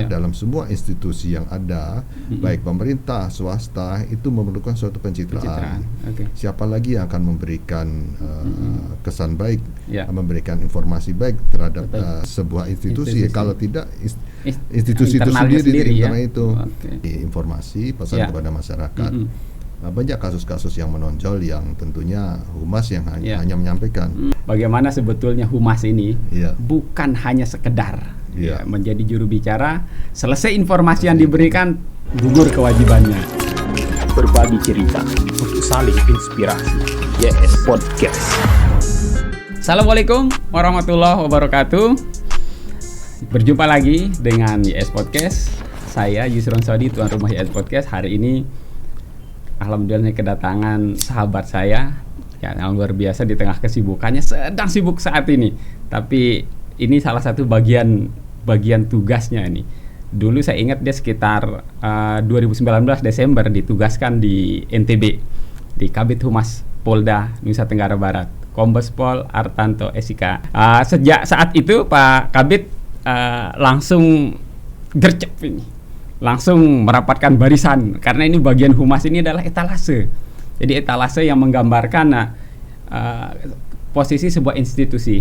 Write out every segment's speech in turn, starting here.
dalam semua institusi yang ada, baik pemerintah, swasta, itu memerlukan suatu pencitraan. Siapa lagi yang akan memberikan kesan baik, memberikan informasi baik terhadap sebuah institusi. Kalau tidak institusi itu sendiri karena itu informasi pesan kepada masyarakat. Banyak kasus-kasus yang menonjol yang tentunya humas yang hanya menyampaikan. Bagaimana sebetulnya humas ini bukan hanya sekedar menjadi juru bicara, selesai informasi yang diberikan gugur kewajibannya. Berbagi cerita untuk saling inspirasi. YS Podcast. Assalamualaikum warahmatullahi wabarakatuh. Berjumpa lagi dengan YS Podcast. Saya Yusron Sodi, tuan rumah YS Podcast. Hari ini alhamdulillah kedatangan sahabat saya yang luar biasa di tengah kesibukannya, sedang sibuk saat ini. Tapi ini salah satu bagian tugasnya ini. Dulu saya ingat dia sekitar 2019 Desember ditugaskan di NTB, di Kabid Humas Polda Nusa Tenggara Barat, Kombes Pol Artanto SIK. Sejak saat itu Pak Kabid langsung gercep ini, langsung merapatkan barisan, karena ini bagian humas ini adalah etalase. Jadi etalase yang menggambarkan posisi sebuah institusi.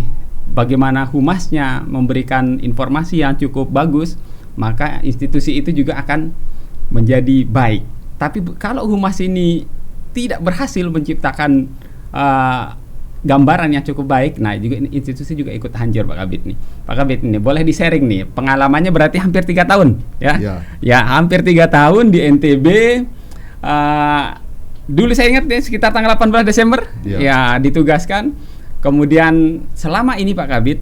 Bagaimana humasnya memberikan informasi yang cukup bagus, maka institusi itu juga akan menjadi baik. Tapi kalau humas ini tidak berhasil menciptakan gambaran yang cukup baik, nah juga institusi juga ikut hancur Pak Kabid nih. Pak Kabid ini boleh di-sharing nih pengalamannya, berarti hampir 3 tahun ya hampir 3 tahun di NTB. Dulu saya ingat nih sekitar tanggal 18 Desember ditugaskan. Kemudian selama ini Pak Kabid,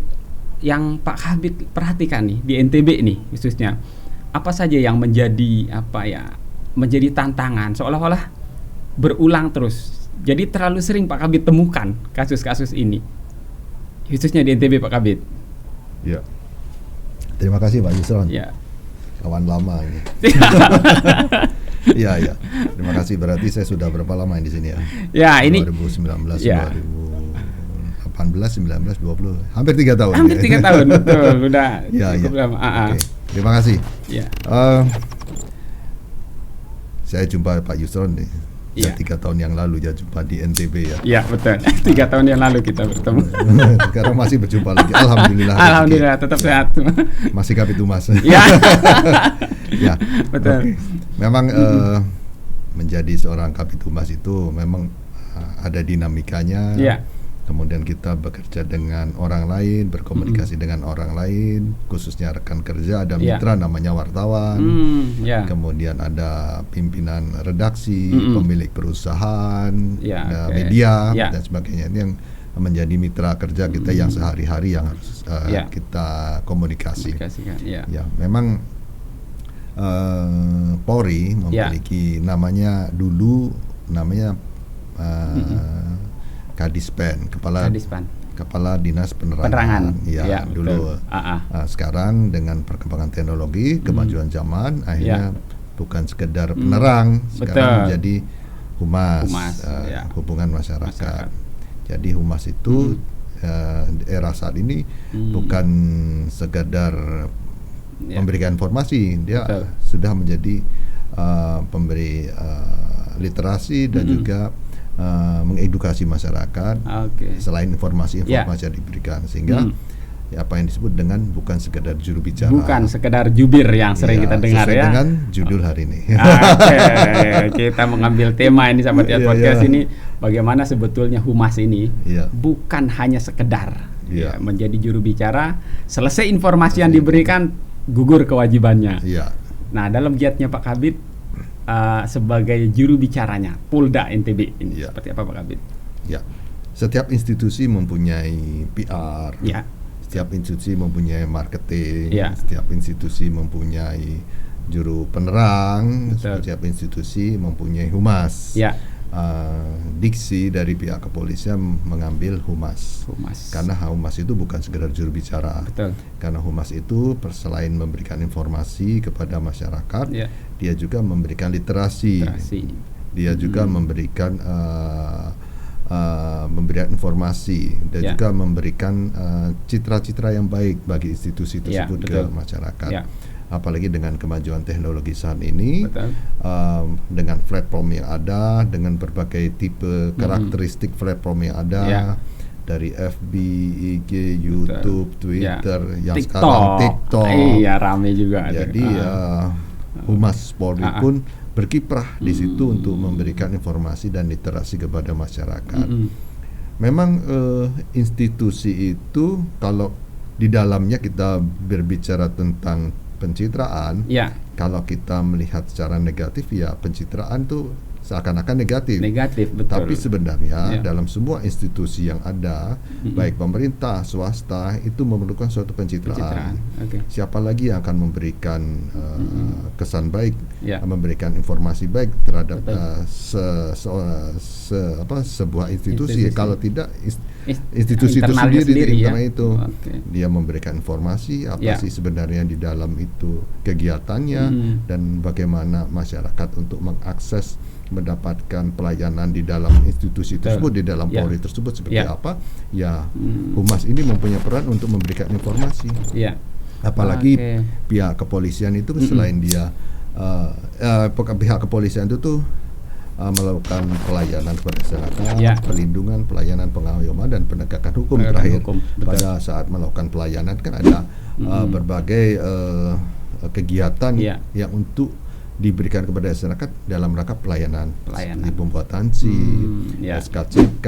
yang Pak Kabid perhatikan nih di NTB nih khususnya, apa saja yang menjadi menjadi tantangan seolah-olah berulang terus. Jadi terlalu sering Pak Kabid temukan kasus-kasus ini, khususnya di NTB Pak Kabid. Ya, terima kasih Pak Yusron. Kawan lama ini. Iya. Terima kasih. Berarti saya sudah berapa lama di sini ya? Ya, ini 2019, 2018, 19, 20, hampir 3 tahun. Hampir 3 tahun, betul. Udah cukup lama. Okay. Terima kasih. Ya. Saya jumpa Pak Yusron nih. 3 tahun yang lalu ya, jumpa di NTB ya. Iya betul. 3 tahun yang lalu kita bertemu. Sekarang masih berjumpa lagi. Alhamdulillah. Alhamdulillah tetap sehat. Masih Kabid Humas. Iya. Ya. Betul. Okay. Memang menjadi seorang Kabid Humas itu memang ada dinamikanya. Iya. Kemudian kita bekerja dengan orang lain, berkomunikasi dengan orang lain, khususnya rekan kerja, ada mitra namanya wartawan, kemudian ada pimpinan redaksi, pemilik perusahaan, media, dan sebagainya. Ini yang menjadi mitra kerja kita yang sehari-hari yang harus kita komunikasi. Ya, memang Polri memiliki namanya Kadispen, Kepala Dinas Penerangan. Dulu. Sekarang dengan perkembangan teknologi, kemajuan zaman, akhirnya bukan sekedar penerang, sekarang menjadi humas. Hubungan masyarakat. Jadi humas itu era saat ini bukan sekedar memberikan informasi, dia sudah menjadi pemberi literasi dan juga mengedukasi masyarakat. Selain informasi-informasi yang diberikan, sehingga apa yang disebut dengan bukan sekedar juru bicara, bukan sekedar jubir yang sering kita dengar sesuai dengan judul hari ini. Kita mengambil tema ini sahabat podcast ini, bagaimana sebetulnya humas ini bukan hanya sekedar menjadi juru bicara, selesai informasi yang diberikan gugur kewajibannya. Nah, dalam giatnya Pak Kabid sebagai juru bicaranya Polda NTB ini seperti apa Pak Kabid? Ya, setiap institusi mempunyai PR, setiap institusi mempunyai marketing, setiap institusi mempunyai juru penerang, setiap institusi mempunyai humas. Diksi dari pihak kepolisian mengambil humas. Karena humas itu bukan sekedar juru bicara. Karena humas itu selain memberikan informasi kepada masyarakat, dia juga memberikan literasi. Dia juga memberikan informasi dan juga memberikan citra-citra yang baik bagi institusi tersebut ke masyarakat. apalagi dengan kemajuan teknologi saat ini, dengan platform yang ada, dengan berbagai tipe karakteristik platform yang ada, dari FB, IG, YouTube, Twitter, yang TikTok. Sekarang TikTok. Iya, rame juga. Jadi Humas Polri pun berkiprah di situ untuk memberikan informasi dan literasi kepada masyarakat. Memang institusi itu kalau di dalamnya kita berbicara tentang pencitraan, kalau kita melihat secara negatif ya pencitraan tuh seakan-akan negatif, betul. Tapi sebenarnya dalam semua institusi yang ada, baik pemerintah, swasta, itu memerlukan suatu pencitraan. Siapa lagi yang akan memberikan kesan baik, memberikan informasi baik terhadap sebuah institusi. Kalau tidak institusi itu sendiri itu dia memberikan informasi apa sih sebenarnya di dalam itu kegiatannya dan bagaimana masyarakat untuk mengakses mendapatkan pelayanan di dalam institusi tersebut, di dalam Polri tersebut seperti apa. Humas ini mempunyai peran untuk memberikan informasi. Apalagi pihak kepolisian itu selain dia pihak kepolisian itu tuh melakukan pelayanan kepada masyarakat, pelindungan, pelayanan, pengayoman dan penegakan hukum terakhir. Pada saat melakukan pelayanan kan ada berbagai kegiatan yang untuk diberikan kepada masyarakat dalam rangka pelayanan. Di pembuatan SIM, SKCK,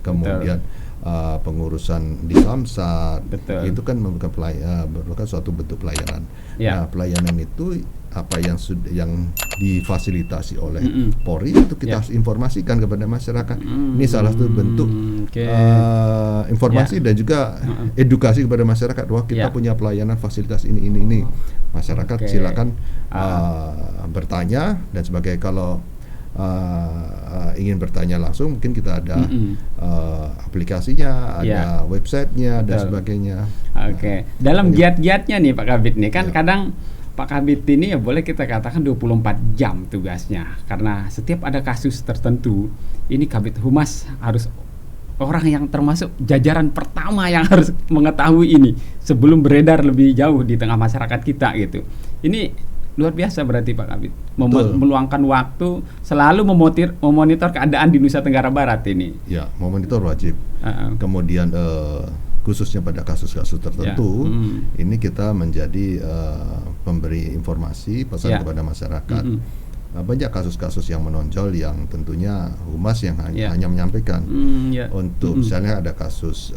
kemudian pengurusan di Samsat, itu kan merupakan suatu bentuk pelayanan. Nah, pelayanan itu apa yang difasilitasi oleh Polri itu kita harus informasikan kepada masyarakat. Ini salah satu bentuk informasi dan juga edukasi kepada masyarakat bahwa kita punya pelayanan fasilitas ini. Masyarakat silakan bertanya dan sebagainya. Kalau ingin bertanya langsung, mungkin kita ada aplikasinya, ada websitenya dan sebagainya. Dalam giat-giatnya nih Pak Kabid nih kan kadang Pak Kabid ini ya boleh kita katakan 24 jam tugasnya, karena setiap ada kasus tertentu ini Kabid Humas harus orang yang termasuk jajaran pertama yang harus mengetahui ini sebelum beredar lebih jauh di tengah masyarakat kita gitu. Ini luar biasa berarti Pak Kabid meluangkan waktu selalu memonitor keadaan di Nusa Tenggara Barat ini. Ya, memonitor wajib. Kemudian khususnya pada kasus-kasus tertentu, ini kita menjadi pemberi informasi pesan kepada masyarakat. Banyak kasus-kasus yang menonjol yang tentunya Humas yang hanya menyampaikan. Untuk misalnya ada kasus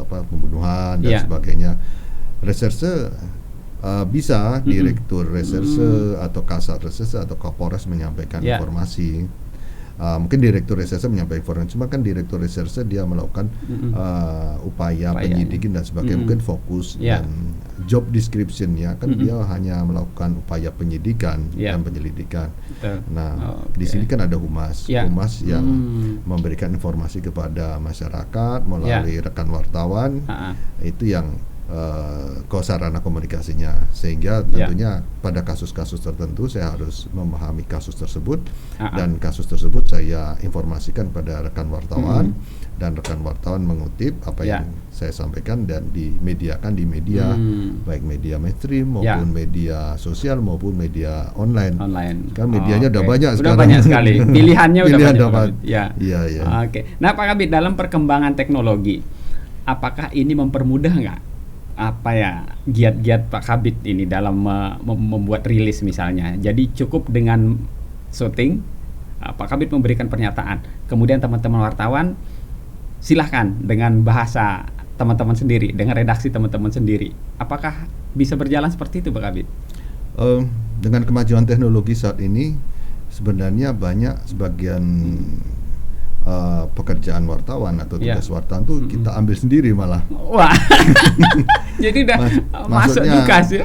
pembunuhan dan sebagainya, reserse bisa direktur reserse atau kasat reserse atau Kapolres menyampaikan informasi. Mungkin direktur reserse menyampaikan informasi, cuma kan direktur reserse dia melakukan upaya penyidikan dan sebagainya, mungkin fokus dan job description-nya kan dia hanya melakukan upaya penyidikan dan penyelidikan. Nah, di sini kan ada humas yang memberikan informasi kepada masyarakat melalui rekan wartawan, itu yang sarana komunikasinya, sehingga tentunya pada kasus-kasus tertentu saya harus memahami kasus tersebut dan kasus tersebut saya informasikan pada rekan wartawan dan rekan wartawan mengutip apa yang saya sampaikan dan dimediakan di media baik media mainstream maupun media sosial maupun media online. Kan medianya udah banyak sekarang. Udah banyak sekali. Pilihannya udah banyak. Nah Pak Kabid, dalam perkembangan teknologi apakah ini mempermudah nggak giat-giat Pak Kabid ini dalam membuat rilis misalnya? Jadi cukup dengan syuting, Pak Kabid memberikan pernyataan, kemudian teman-teman wartawan silahkan dengan bahasa teman-teman sendiri, dengan redaksi teman-teman sendiri. Apakah bisa berjalan seperti itu Pak Kabid? Dengan kemajuan teknologi saat ini sebenarnya banyak sebagian pekerjaan wartawan atau tugas wartawan tuh kita ambil sendiri malah. Wah. Jadi udah masuk juga sih.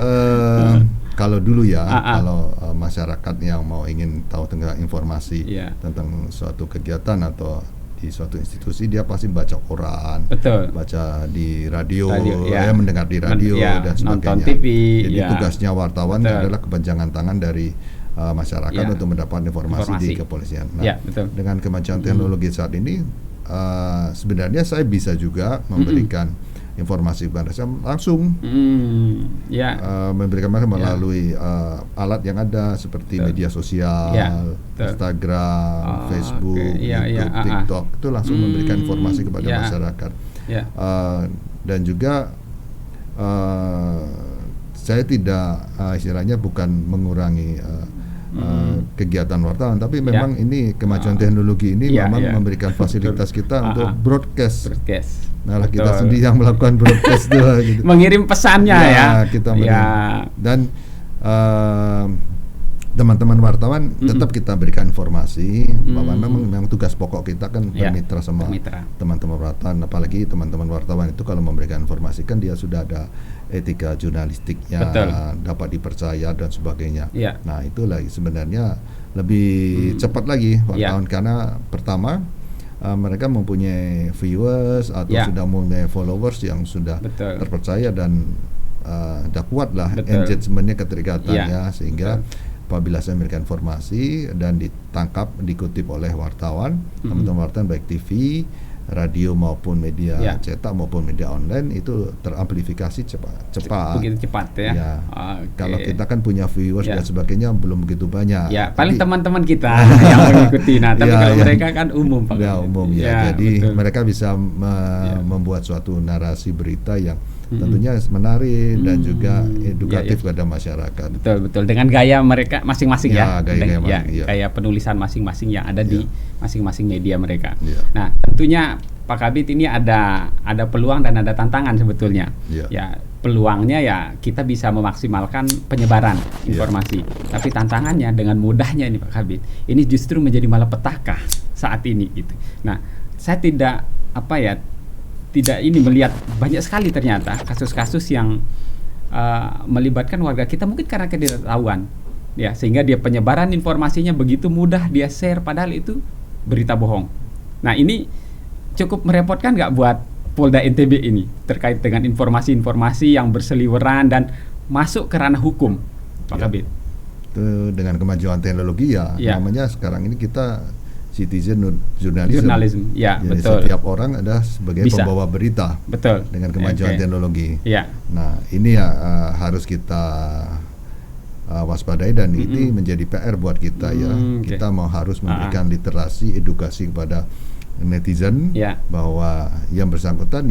Kalau dulu kalau masyarakat yang ingin tahu tentang informasi tentang suatu kegiatan atau di suatu institusi, dia pasti baca koran, baca di radio, mendengar di radio dan sebagainya. Nonton TV. Jadi tugasnya wartawan adalah kepanjangan tangan dari masyarakat untuk mendapatkan informasi di kepolisian. Nah, dengan kemajuan teknologi saat ini, sebenarnya saya bisa juga memberikan informasi kepada saya langsung memberikan mereka melalui alat yang ada seperti media sosial, Instagram, Facebook, YouTube, TikTok, itu langsung memberikan informasi kepada masyarakat. Dan juga saya tidak istilahnya bukan mengurangi kegiatan wartawan, tapi memang ini kemajuan teknologi ini memang memberikan fasilitas kita untuk broadcast. Nah, kita sendiri yang melakukan broadcast gitu. Mengirim pesannya kita mengirim. Dan teman-teman wartawan tetap kita berikan informasi bahwa memang tugas pokok kita kan bermitra sama teman-teman wartawan, apalagi teman-teman wartawan itu kalau memberikan informasi kan dia sudah ada etika jurnalistiknya, dapat dipercaya dan sebagainya. Nah, itulah sebenarnya lebih cepat lagi wartawan karena pertama mereka mempunyai viewers atau sudah mempunyai followers yang sudah terpercaya dan sudah kuat lah engagementnya, keterikatannya, sehingga apabila saya memberikan informasi dan ditangkap, dikutip oleh wartawan, teman-teman wartawan baik TV, radio maupun media cetak maupun media online itu teramplifikasi cepat. Begitu cepat Kalau kita kan punya viewers dan sebagainya belum begitu banyak. Paling teman-teman kita yang mengikuti. Nah, tapi kalau mereka kan umum, Pak. Umum jadi mereka bisa membuat suatu narasi berita yang tentunya menarik dan juga edukatif kepada masyarakat. Betul dengan gaya mereka masing-masing gaya penulisan masing-masing yang ada di masing-masing media mereka. Nah, tentunya Pak Kabid ini ada peluang dan ada tantangan sebetulnya. Peluangnya kita bisa memaksimalkan penyebaran informasi. Tapi tantangannya dengan mudahnya ini Pak Kabid, ini justru menjadi malapetaka saat ini gitu. Nah, saya tidak ini melihat banyak sekali ternyata kasus-kasus yang melibatkan warga kita mungkin karena ketidaktahuan sehingga dia penyebaran informasinya begitu mudah dia share padahal itu berita bohong. Nah, ini cukup merepotkan nggak buat Polda NTB ini terkait dengan informasi-informasi yang berseliweran dan masuk ke ranah hukum, Pak Kabid. Itu dengan kemajuan teknologi namanya sekarang ini kita citizen journalism. Jadi betul. Setiap orang ada sebagai pembawa berita. Betul. Dengan kemajuan teknologi. Nah, ini harus kita waspadai dan ini menjadi PR buat kita Kita harus memberikan literasi, edukasi kepada netizen bahwa yang bersangkutan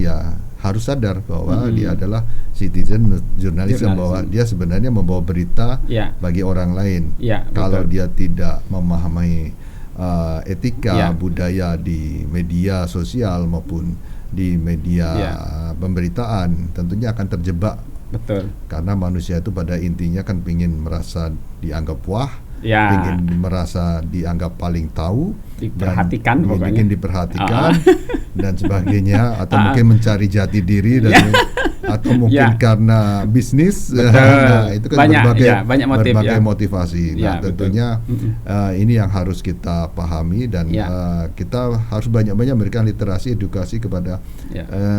harus sadar bahwa dia adalah citizen journalism, bahwa dia sebenarnya membawa berita bagi orang lain. Kalau dia tidak memahami etika budaya di media sosial maupun di media pemberitaan, tentunya akan terjebak. Karena manusia itu pada intinya kan ingin merasa dianggap wah, ingin merasa dianggap paling tahu, diperhatikan, ingin diperhatikan dan sebagainya, atau mungkin mencari jati diri dan atau mungkin karena bisnis. Nah, itu kan banyak motivasi. Nah, tentunya ini yang harus kita pahami dan kita harus banyak-banyak memberikan literasi, edukasi kepada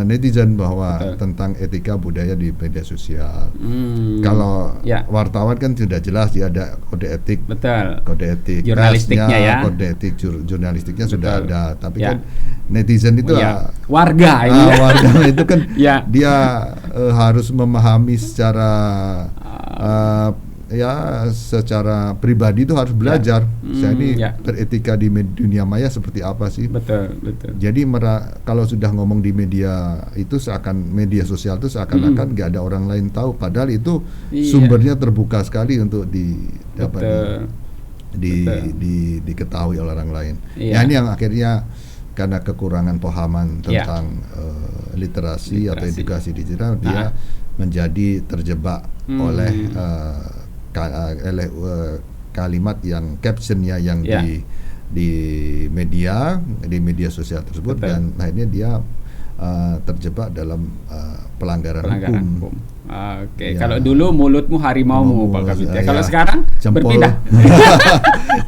netizen bahwa tentang etika budaya di media sosial. Kalau wartawan kan sudah jelas dia ada kode etik. Kode etik jurnalistiknya kode etik jurnalistiknya sudah ada, tapi kan netizen itu warga ini warga itu kan dia harus memahami secara secara pribadi itu harus belajar. Saya ini beretika di dunia maya seperti apa sih? Betul. Jadi kalau sudah ngomong di media itu media sosial itu seakan-akan nggak ada orang lain tahu, padahal itu sumbernya terbuka sekali untuk diketahui oleh orang lain. Ini yang akhirnya karena kekurangan pemahaman tentang literasi atau edukasi digital, dia menjadi terjebak oleh kalimat yang captionnya yang di media sosial tersebut. Dan akhirnya dia terjebak dalam pelanggaran hukum. Kalau dulu mulutmu harimaumu, Pak Kabid. Kalau sekarang berpindah.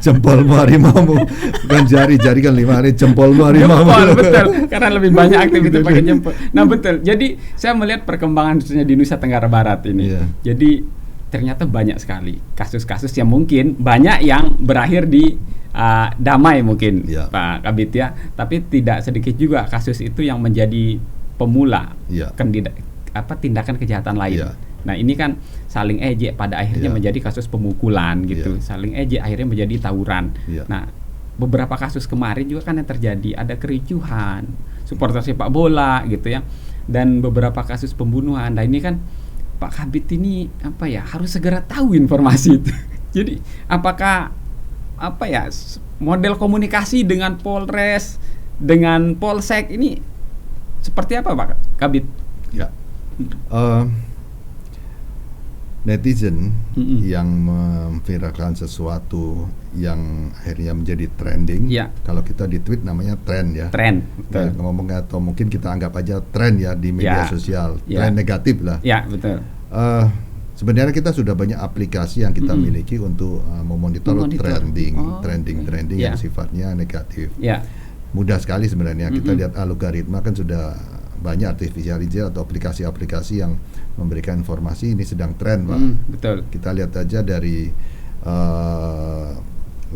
Jempolmu harimaumu, bukan jari kan 5 hari, jempolmu harimaumu. Betul, karena lebih banyak aktivitas pakai jempol. Nah, betul. Jadi saya melihat perkembangan khususnya di Nusa Tenggara Barat ini. Jadi ternyata banyak sekali kasus-kasus yang mungkin banyak yang berakhir di damai mungkin, Pak Kabid tapi tidak sedikit juga kasus itu yang menjadi pemula tindakan kejahatan lain. Nah ini kan saling ejek pada akhirnya menjadi kasus pemukulan gitu, saling ejek akhirnya menjadi tawuran. Nah beberapa kasus kemarin juga kan yang terjadi, ada kericuhan supporter sepak bola gitu ya, dan beberapa kasus pembunuhan. Nah ini kan Pak Kabid ini harus segera tahu informasi itu. Jadi apakah model komunikasi dengan Polres, dengan Polsek ini seperti apa Pak Kabid? Ya, netizen yang memviralkan sesuatu yang akhirnya menjadi trending. Kalau kita di tweet namanya tren ya. Tren. Ngomong atau mungkin kita anggap aja tren ya di media sosial. Tren negatif lah. Ya betul. Sebenarnya kita sudah banyak aplikasi yang kita miliki untuk memonitor trending yang sifatnya negatif. Mudah sekali sebenarnya. Kita lihat algoritma kan sudah banyak artificial intelligence atau aplikasi-aplikasi yang memberikan informasi ini sedang tren, Pak. Betul. Kita lihat aja dari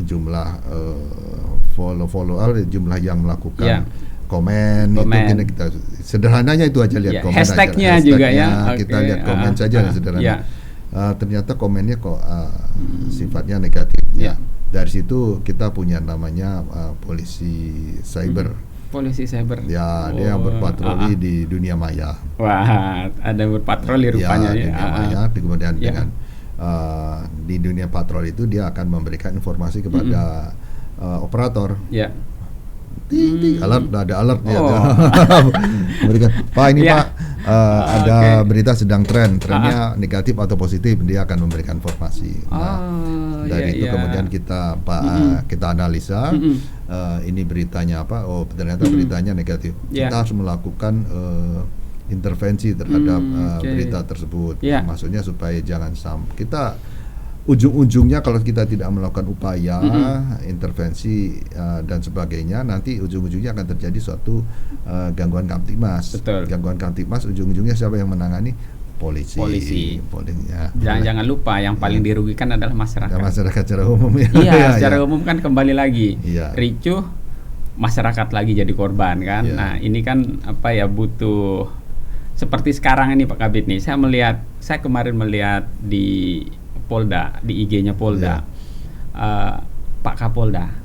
jumlah follow jumlah yang melakukan komen. Itu kita sederhananya itu aja lihat komen hashtagnya juga ya. Kita lihat komen saja sederhana. Ternyata komennya kok sifatnya negatif. Dari situ kita punya namanya polisi cyber. Polisi cyber. Ya, dia yang berpatroli di dunia maya. Wah, ada berpatroli rupanya ya. Dunia maya. Kemudian dengan di dunia patroli itu dia akan memberikan informasi kepada operator. Alert, ada alert ya. Memberikan, Pak ini Pak ada berita sedang trennya negatif atau positif, dia akan memberikan informasi. Dari itu kemudian kita kita analisa ini beritanya apa? Oh ternyata beritanya negatif. Kita harus melakukan intervensi terhadap berita tersebut. Maksudnya supaya jangan sampai kita ujung-ujungnya kalau kita tidak melakukan upaya intervensi dan sebagainya, nanti ujung-ujungnya akan terjadi suatu gangguan Kamtibmas. Gangguan Kamtibmas ujung-ujungnya siapa yang menangani? Polisi. Jangan lupa yang paling dirugikan adalah masyarakat. Masyarakat secara umum ya. Secara umum kan kembali lagi ricuh, masyarakat lagi jadi korban kan. Nah ini kan butuh seperti sekarang ini Pak Kabid nih. Saya kemarin melihat di Polda, di IG-nya Polda, Pak Kapolda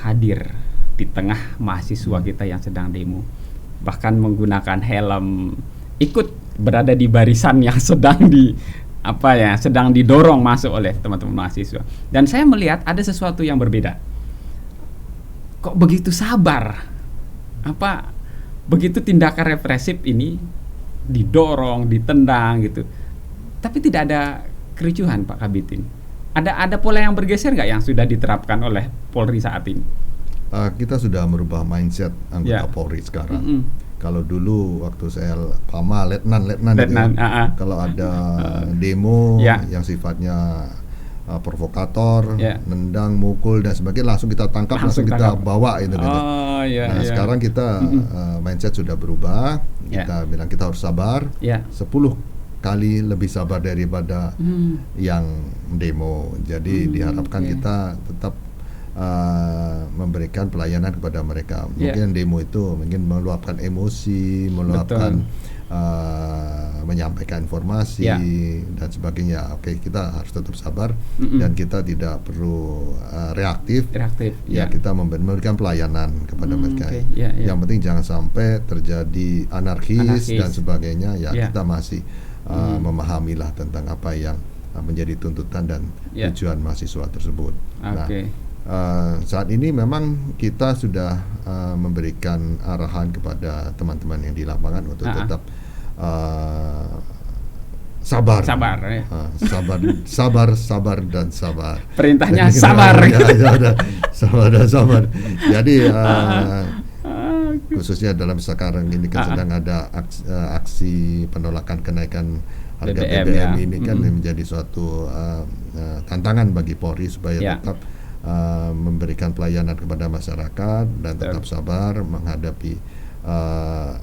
hadir di tengah mahasiswa kita yang sedang demo, bahkan menggunakan helm, ikut berada di barisan yang sedang sedang didorong masuk oleh teman-teman mahasiswa. Dan saya melihat ada sesuatu yang berbeda. Kok begitu sabar? Begitu tindakan represif ini didorong, ditendang gitu, tapi tidak ada kericuhan Pak Kabid ini. Ada pola yang bergeser nggak yang sudah diterapkan oleh Polri saat ini? Kita sudah merubah mindset anggota Polri sekarang. Kalau dulu waktu saya letnan kalau ada demo yang sifatnya provokator, nendang, mukul dan sebagainya, langsung kita tangkap, langsung kita bawa itu. Sekarang kita mindset sudah berubah. Kita bilang kita harus sabar. 10 kali lebih sabar daripada yang demo. Jadi diharapkan kita tetap memberikan pelayanan kepada mereka. Mungkin demo itu mungkin meluapkan emosi, menyampaikan informasi dan sebagainya. Oke, kita harus tetap sabar dan kita tidak perlu reaktif. Kita memberikan pelayanan kepada mereka. Yang penting jangan sampai terjadi anarkis dan sebagainya. Kita masih memahamilah tentang apa yang menjadi tuntutan dan tujuan mahasiswa tersebut. Saat ini memang kita sudah memberikan arahan kepada teman-teman yang di lapangan untuk tetap sabar. Sabar dan sabar. Perintahnya sabar. Sabar. Jadi khususnya dalam sekarang ini kan sedang ada aksi penolakan kenaikan harga BBM ini kan menjadi suatu tantangan bagi Polri supaya tetap memberikan pelayanan kepada masyarakat dan tetap sabar menghadapi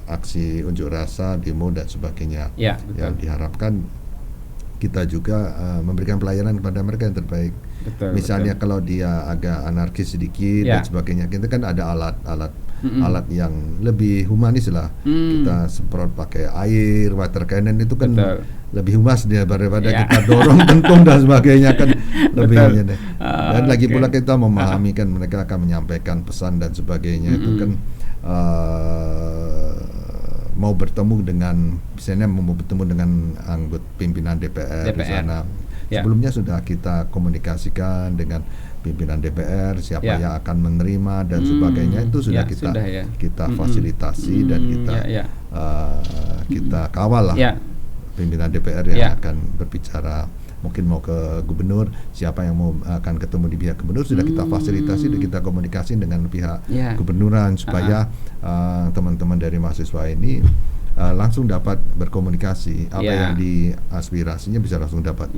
aksi unjuk rasa, demo dan sebagainya. Yang diharapkan kita juga memberikan pelayanan kepada mereka yang terbaik. Misalnya kalau dia agak anarkis sedikit dan sebagainya, kita kan ada alat alat yang lebih humanis lah. Kita semprot pakai air, water cannon itu kan lebih humas daripada kita dorong kentung dan sebagainya kan lebih deh. Dan lagi pula kita memahami kan mereka akan menyampaikan pesan dan sebagainya itu kan mau bertemu dengan misalnya mau bertemu dengan anggota pimpinan DPR di sana. Sebelumnya sudah kita komunikasikan dengan pimpinan DPR siapa yang akan menerima dan sebagainya itu sudah kita fasilitasi dan kita kawal lah pimpinan DPR yang akan berbicara mungkin mau ke gubernur, siapa yang mau akan ketemu di pihak gubernur sudah kita fasilitasi dan kita komunikasi dengan pihak gubernuran supaya teman-teman dari mahasiswa ini langsung dapat berkomunikasi apa yang diaspirasinya bisa langsung dapat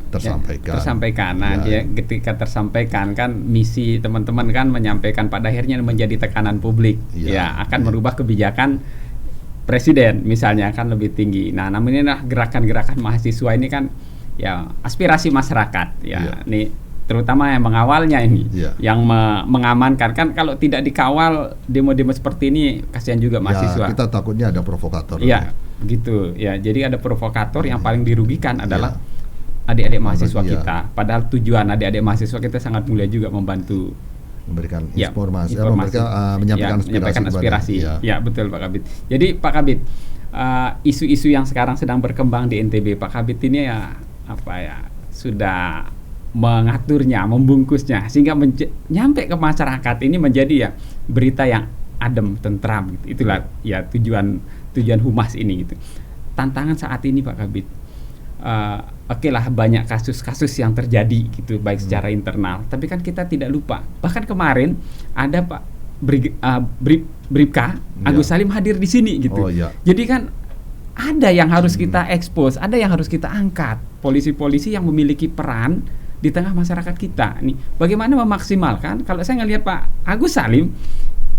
tersampaikan. Nah, ketika tersampaikan kan misi teman-teman kan menyampaikan pada akhirnya menjadi tekanan publik akan merubah kebijakan presiden misalnya kan lebih tinggi. Nah, namanya gerakan-gerakan mahasiswa ini kan aspirasi masyarakat ini terutama yang mengawalnya ini yang mengamankan kan kalau tidak dikawal demo-demo seperti ini kasihan juga mahasiswa. Kita takutnya ada provokator. Begitu jadi ada provokator yang paling dirugikan adalah adik-adik mahasiswa kita. Padahal tujuan adik-adik mahasiswa kita sangat mulia juga membantu memberikan informasi. Menyampaikan aspirasi. Betul Pak Kabid. Jadi Pak Kabid, isu-isu yang sekarang sedang berkembang di NTB, Pak Kabid ini sudah mengaturnya, membungkusnya sehingga nyampe ke masyarakat ini menjadi berita yang adem, tentram gitu. Itulah tujuan humas ini gitu. Tantangan saat ini Pak Kabid, banyak kasus-kasus yang terjadi gitu baik secara internal, tapi kan kita tidak lupa bahkan kemarin ada Pak Bribka Agus Salim hadir di sini gitu. Jadi kan ada yang harus kita expose, ada yang harus kita angkat, polisi-polisi yang memiliki peran di tengah masyarakat kita. Nih, bagaimana memaksimalkan? Kalau saya ngelihat Pak Agus Salim,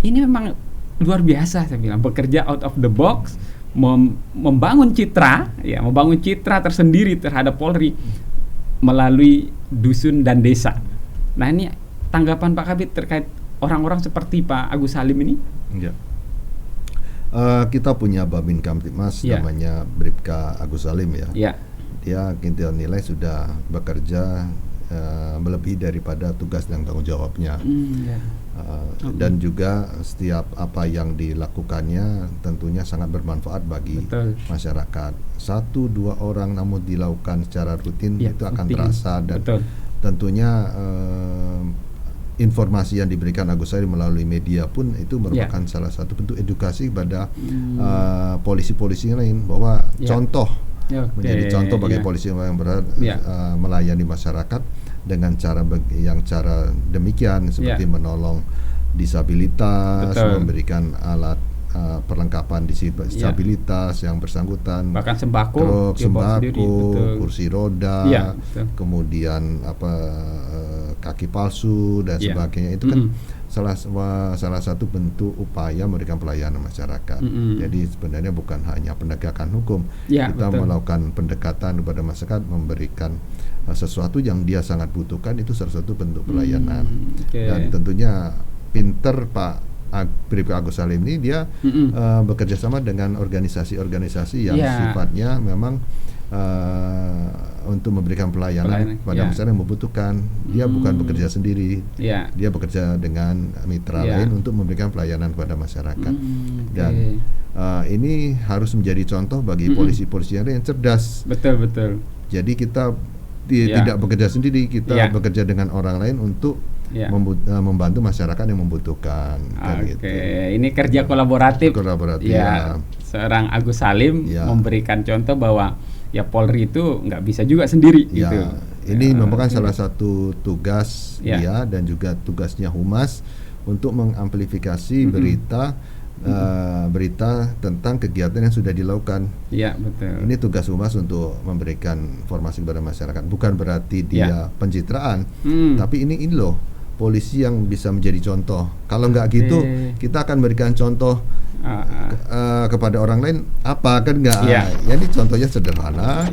ini memang luar biasa saya bilang, bekerja out of the box, membangun citra tersendiri terhadap Polri melalui dusun dan desa. Nah, ini tanggapan Pak Kabid terkait orang-orang seperti Pak Agus Salim ini? Kita punya Babin Kamtibmas namanya Bribka Agus Salim Dia kita nilai sudah bekerja melebihi daripada tugas dan tanggung jawabnya. Dan juga setiap apa yang dilakukannya tentunya sangat bermanfaat bagi masyarakat. 1-2 orang namun dilakukan secara rutin itu akan terasa dan tentunya informasi yang diberikan Agus Salim melalui media pun itu merupakan salah satu bentuk edukasi kepada polisi-polisi lain bahwa contoh menjadi contoh bagi polisi yang berat melayani masyarakat dengan cara demikian seperti menolong disabilitas, memberikan alat perlengkapan disabilitas yang bersangkutan, bahkan sembako, kursi roda, kemudian kaki palsu dan sebagainya itu kan salah satu bentuk upaya memberikan pelayanan masyarakat. Jadi sebenarnya bukan hanya penegakan hukum, kita melakukan pendekatan kepada masyarakat, memberikan sesuatu yang dia sangat butuhkan, itu salah satu bentuk pelayanan. Dan tentunya pinter Pak Bribka Agus Salim ini dia bekerja sama dengan organisasi-organisasi yang sifatnya memang untuk memberikan pelayanan kepada masyarakat yang membutuhkan. Dia bukan bekerja sendiri, dia bekerja dengan mitra lain untuk memberikan pelayanan kepada masyarakat. Dan ini harus menjadi contoh bagi polisi-polisi yang cerdas. Betul. Jadi kita tidak bekerja sendiri, kita bekerja dengan orang lain untuk membantu masyarakat yang membutuhkan. Gitu. Ini kerja kolaboratif. Seorang Agus Salim memberikan contoh bahwa Polri itu nggak bisa juga sendiri. Gitu. Ini merupakan salah satu tugas dia dan juga tugasnya humas untuk mengamplifikasi berita tentang kegiatan yang sudah dilakukan. Betul. Ini tugas humas untuk memberikan informasi kepada masyarakat. Bukan berarti dia pencitraan, tapi ini loh polisi yang bisa menjadi contoh. Kalau nggak gitu, kita akan berikan contoh kepada orang lain apa kan nggak? Ini contohnya sederhana.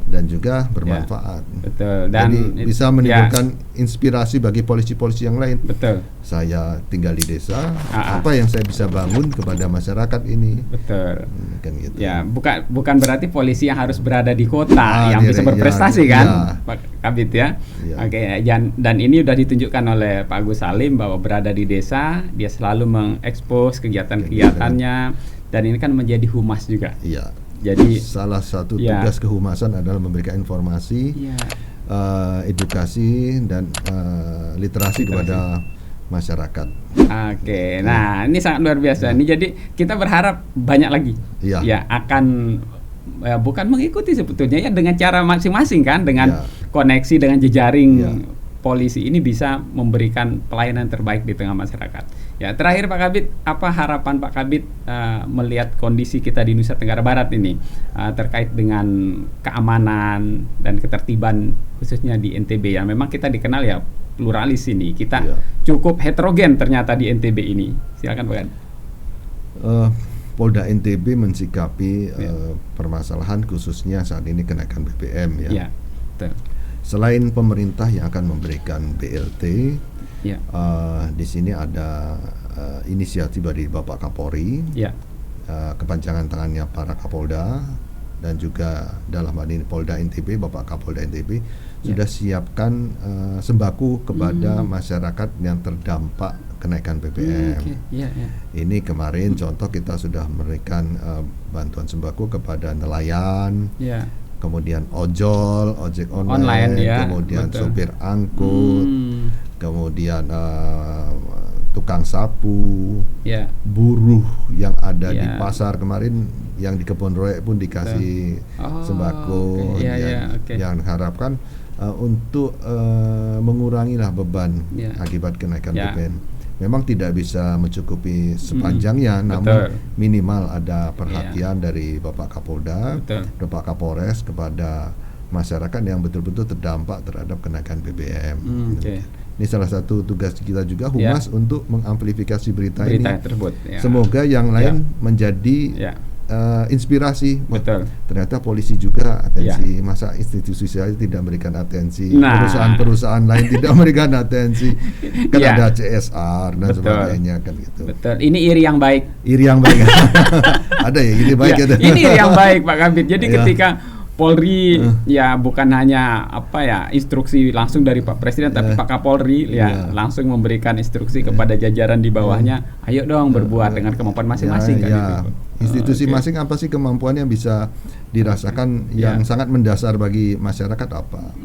dan juga bermanfaat. Betul. Dan jadi bisa menimbulkan inspirasi bagi polisi-polisi yang lain. Betul. Saya tinggal di desa, apa yang saya bisa bangun kepada masyarakat ini? Betul. Kan gitu. Ya, bukan berarti polisi yang harus berada di kota yang bisa berprestasi kan, Pak Kabid ya. Oke, dan ini sudah ditunjukkan oleh Pak Agus Salim bahwa berada di desa, dia selalu mengekspos kegiatan-kegiatannya, dan ini kan menjadi humas juga. Iya. Jadi salah satu tugas kehumasan adalah memberikan informasi, edukasi dan literasi kepada masyarakat. Oke, nah ini sangat luar biasa. Ini jadi kita berharap banyak lagi, ya akan bukan mengikuti sebetulnya ya dengan cara masing-masing kan, dengan koneksi dengan jejaring polisi ini bisa memberikan pelayanan terbaik di tengah masyarakat. Ya, terakhir Pak Kabid, apa harapan Pak Kabid melihat kondisi kita di Nusa Tenggara Barat ini terkait dengan keamanan dan ketertiban khususnya di NTB yang memang kita dikenal ya pluralis ini, kita cukup heterogen ternyata di NTB ini. Silakan Pak Kabid. Polda NTB mensikapi permasalahan khususnya saat ini kenaikan BBM ya. Betul. Selain pemerintah yang akan memberikan BLT, di sini ada inisiatif dari Bapak Kapolri, kepanjangan tangannya para Kapolda, dan juga dalam hal ini Polda NTB, Bapak Kapolda NTB sudah siapkan sembako kepada masyarakat yang terdampak kenaikan BBM. Ini kemarin contoh kita sudah memberikan bantuan sembako kepada nelayan. Kemudian ojek online, kemudian sopir angkut, kemudian tukang sapu, buruh yang ada di pasar kemarin, yang di Kebon Royek pun dikasih sembako. Yang harapkan untuk mengurangilah beban akibat kenaikan BBM. Memang tidak bisa mencukupi sepanjangnya, namun minimal ada perhatian dari Bapak Kapolda, Bapak Kapolres kepada masyarakat yang betul-betul terdampak terhadap kenaikan BBM. Ini salah satu tugas kita juga humas untuk mengamplifikasi berita ini tersebut. Semoga yang lain menjadi inspirasi. Ternyata polisi juga atensi, masa institusi saya tidak memberikan atensi, perusahaan-perusahaan lain tidak memberikan atensi, kan ada CSR dan sebagainya kan gitu. Betul. Ini iri yang baik. Ada ya ini baik. Ini iri yang baik Pak Kabid. Jadi ketika Polri bukan hanya instruksi langsung dari Pak Presiden, tapi Pak Kapolri langsung memberikan instruksi kepada jajaran di bawahnya, ayo dong berbuat dengan kemampuan masing-masing kan gitu. Institusi masing apa sih kemampuan yang bisa dirasakan yang sangat mendasar bagi masyarakat apa?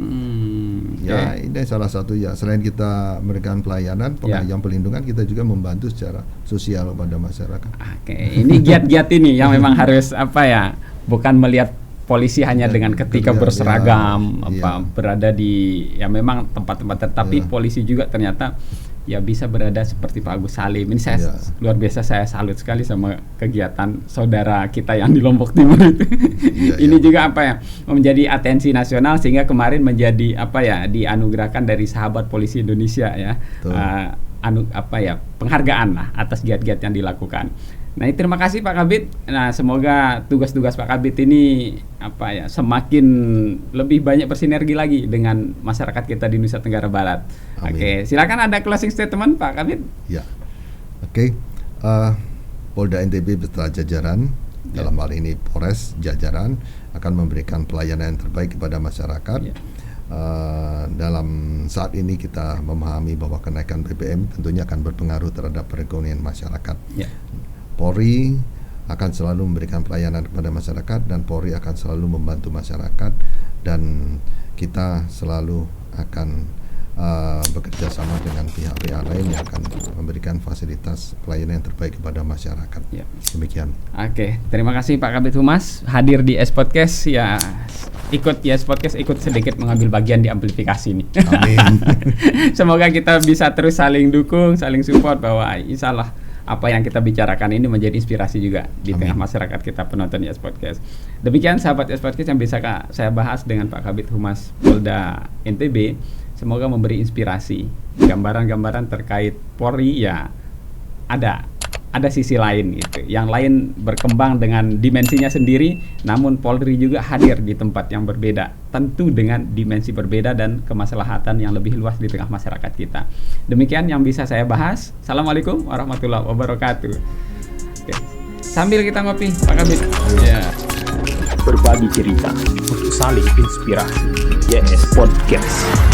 Ini salah satu selain kita memberikan pelayanan, yang pelindungan, kita juga membantu secara sosial pada masyarakat. Ini giat-giat ini yang memang harus bukan melihat polisi hanya dengan ketika berseragam berada di memang tempat-tempat tapi polisi juga ternyata bisa berada seperti Pak Agus Salim. Ini saya luar biasa, saya salut sekali sama kegiatan saudara kita yang di Lombok Timur itu. Ini juga menjadi atensi nasional sehingga kemarin menjadi dianugerahkan dari Sahabat Polisi Indonesia penghargaan atas giat-giat yang dilakukan. Nah, terima kasih Pak Kabid. Nah, semoga tugas-tugas Pak Kabid ini semakin lebih banyak bersinergi lagi dengan masyarakat kita di Nusa Tenggara Barat. Silakan ada closing statement Pak Kabid. Polda NTB beserta jajaran, dalam hal ini Polres jajaran, akan memberikan pelayanan yang terbaik kepada masyarakat. Dalam saat ini kita memahami bahwa kenaikan BBM tentunya akan berpengaruh terhadap perekonomian masyarakat. Polri akan selalu memberikan pelayanan kepada masyarakat, dan Polri akan selalu membantu masyarakat, dan kita selalu akan bekerja sama dengan pihak-pihak lain yang akan memberikan fasilitas pelayanan yang terbaik kepada masyarakat. Demikian. Terima kasih Pak Kabid Humas hadir di S-Podcast ikut S-Podcast, ikut sedikit mengambil bagian di amplifikasi ini. Amin. Semoga kita bisa terus saling dukung, saling support, bahwa insyaallah apa yang kita bicarakan ini menjadi inspirasi juga di tengah masyarakat kita penonton S-Podcast. Demikian sahabat S-Podcast yang bisa saya bahas dengan Pak Kabid Humas Polda NTB. Semoga memberi inspirasi, gambaran-gambaran terkait Polri ada ada sisi lain gitu. Yang lain berkembang dengan dimensinya sendiri, namun Polri juga hadir di tempat yang berbeda, tentu dengan dimensi berbeda dan kemaslahatan yang lebih luas di tengah masyarakat kita. Demikian yang bisa saya bahas. Assalamualaikum warahmatullahi wabarakatuh. Oke. Sambil kita ngopi, Pak Kabit. Ya. Berbagi cerita untuk saling inspirasi. YS Podcast.